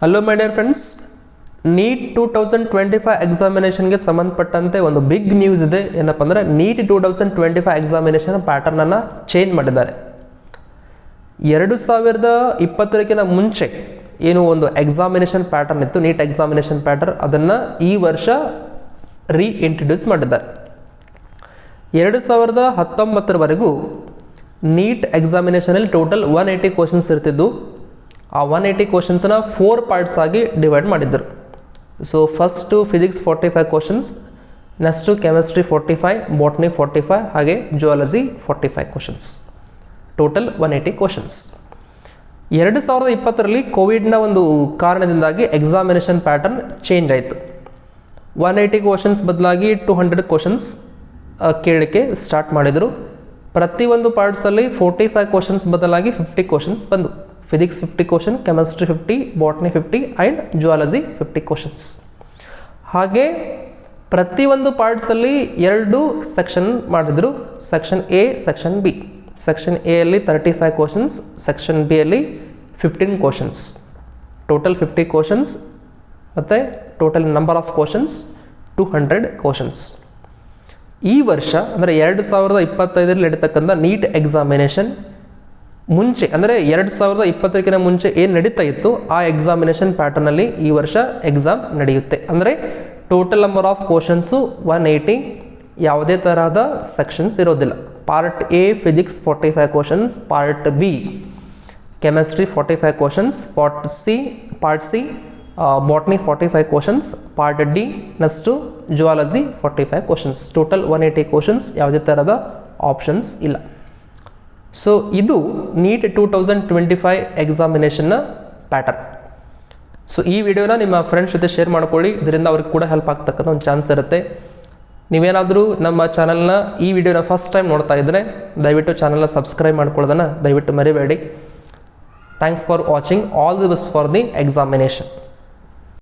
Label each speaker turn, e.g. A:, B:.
A: Hello my dear friends, NEET 2025 ಎಕ್ಸಾಮಿನೇಷನ್ಗೆ ಸಂಬಂಧಪಟ್ಟಂತೆ ಒಂದು ಬಿಗ್ ನ್ಯೂಸ್ ಇದೆ. ಏನಪ್ಪ ಅಂದರೆ ನೀಟ್ 2025 ಎಕ್ಸಾಮಿನೇಷನ್ ಪ್ಯಾಟರ್ನನ್ನು ಚೇಂಜ್ ಮಾಡಿದ್ದಾರೆ. 2020ಕ್ಕಿಂತ ಮುಂಚೆ ಏನು ಒಂದು ಎಕ್ಸಾಮಿನೇಷನ್ ಪ್ಯಾಟರ್ನ್ ಇತ್ತು, ನೀಟ್ ಎಕ್ಸಾಮಿನೇಷನ್ ಪ್ಯಾಟರ್ನ್, ಅದನ್ನು ಈ ವರ್ಷ ಇಂಟ್ರೊಡ್ಯೂಸ್ ಮಾಡಿದ್ದಾರೆ. 2019ವರೆಗೂ ನೀಟ್ ಎಕ್ಸಾಮಿನೇಷನಲ್ಲಿ ಟೋಟಲ್ 180 ಕ್ವಶನ್ಸ್ ಇರ್ತಿದ್ದು. ಆ 180 ಕ್ವಶನ್ಸನ್ನ 4 ಪಾರ್ಟ್ಸ್ ಆಗಿ ಡಿವೈಡ್ ಮಾಡಿದ್ದರು. So first physics 45 questions, next chemistry 45, botany 45, ಹಾಗೆ ಜುವಾಲಜಿ 45 ಕ್ವಶನ್ಸ್, ಟೋಟಲ್ 180 ಕ್ವಶನ್ಸ್. 2020ರಲ್ಲಿ ಕೋವಿಡ್ನ ಒಂದು ಕಾರಣದಿಂದಾಗಿ ಎಕ್ಸಾಮಿನೇಷನ್ ಪ್ಯಾಟರ್ನ್ ಚೇಂಜ್ ಆಯಿತು. 180 ಕ್ವಶನ್ಸ್ ಬದಲಾಗಿ 200 ಕ್ವಶನ್ಸ್ ಕೇಳಲಿಕ್ಕೆ ಸ್ಟಾರ್ಟ್ ಮಾಡಿದರು. ಪ್ರತಿಯೊಂದು ಪಾರ್ಟ್ಸಲ್ಲಿ 45 ಕ್ವಶನ್ಸ್ ಬದಲಾಗಿ 50 ಕ್ವಶನ್ಸ್ ಬಂದು. Physics 50 question, chemistry 50, botany 50 and zoology 50 questions. ಹಾಗೆ ಪ್ರತಿಯೊಂದು ಪಾರ್ಟ್ಸಲ್ಲಿ 2 ಸೆಕ್ಷನ್ ಮಾಡಿದರು, section A, section B. Section A ಅಲ್ಲಿ 35 ಕ್ವಶನ್ಸ್, ಸೆಕ್ಷನ್ ಬಿ ಅಲ್ಲಿ 15 ಕ್ವಶನ್ಸ್, ಟೋಟಲ್ 50 ಕ್ವಶನ್ಸ್ ಮತ್ತು total number of questions 200 questions. ಈ ವರ್ಷ ಅಂದರೆ 2025ರಲ್ಲಿ ನಡೀತಕ್ಕಂಥ ನೀಟ್ ಎಕ್ಸಾಮಿನೇಷನ್ ಮುಂಚೆ ಅಂದರೆ 2020ಕ್ಕಿಂತ ಮುಂಚೆ ಏನು ನಡೀತಾ ಇತ್ತು ಆ ಎಕ್ಸಾಮಿನೇಷನ್ ಪ್ಯಾಟರ್ನಲ್ಲಿ ಈ ವರ್ಷ ಎಕ್ಸಾಮ್ ನಡೆಯುತ್ತೆ. ಅಂದರೆ ಟೋಟಲ್ ನಂಬರ್ ಆಫ್ ಕ್ವಶನ್ಸು 180, ಯಾವುದೇ ತರಹದ ಸೆಕ್ಷನ್ಸ್ ಇರೋದಿಲ್ಲ. Part A physics 45 questions, part B chemistry 45 questions, part C botany 45 questions, part D next zoology 45 questions, total 180 questions, ಯಾವುದೇ ಥರದ ಆಪ್ಷನ್ಸ್ ಇಲ್ಲ. ಸೊ ಇದು ನೀಟ್ 2025 ಎಕ್ಸಾಮಿನೇಷನ್ನ ಪ್ಯಾಟರ್ನ್. ಸೊ ಈ ವಿಡಿಯೋನ ನಿಮ್ಮ ಫ್ರೆಂಡ್ಸ್ ಜೊತೆ ಶೇರ್ ಮಾಡ್ಕೊಳ್ಳಿ, ಇದರಿಂದ ಅವ್ರಿಗೆ ಕೂಡ ಹೆಲ್ಪ್ ಆಗ್ತಕ್ಕಂಥ ಒಂದು ಚಾನ್ಸ್ ಇರುತ್ತೆ. ನೀವೇನಾದರೂ ನಮ್ಮ ಚಾನಲ್ನ ಈ ವಿಡಿಯೋನ ಫಸ್ಟ್ ಟೈಮ್ ನೋಡ್ತಾ ಇದ್ದರೆ ದಯವಿಟ್ಟು ಚಾನಲ್ನ ಸಬ್ಸ್ಕ್ರೈಬ್ ಮಾಡ್ಕೊಳ್ಳೋದನ್ನು ದಯವಿಟ್ಟು ಮರಿಬೇಡಿ. Thanks for watching. All the best for the examination.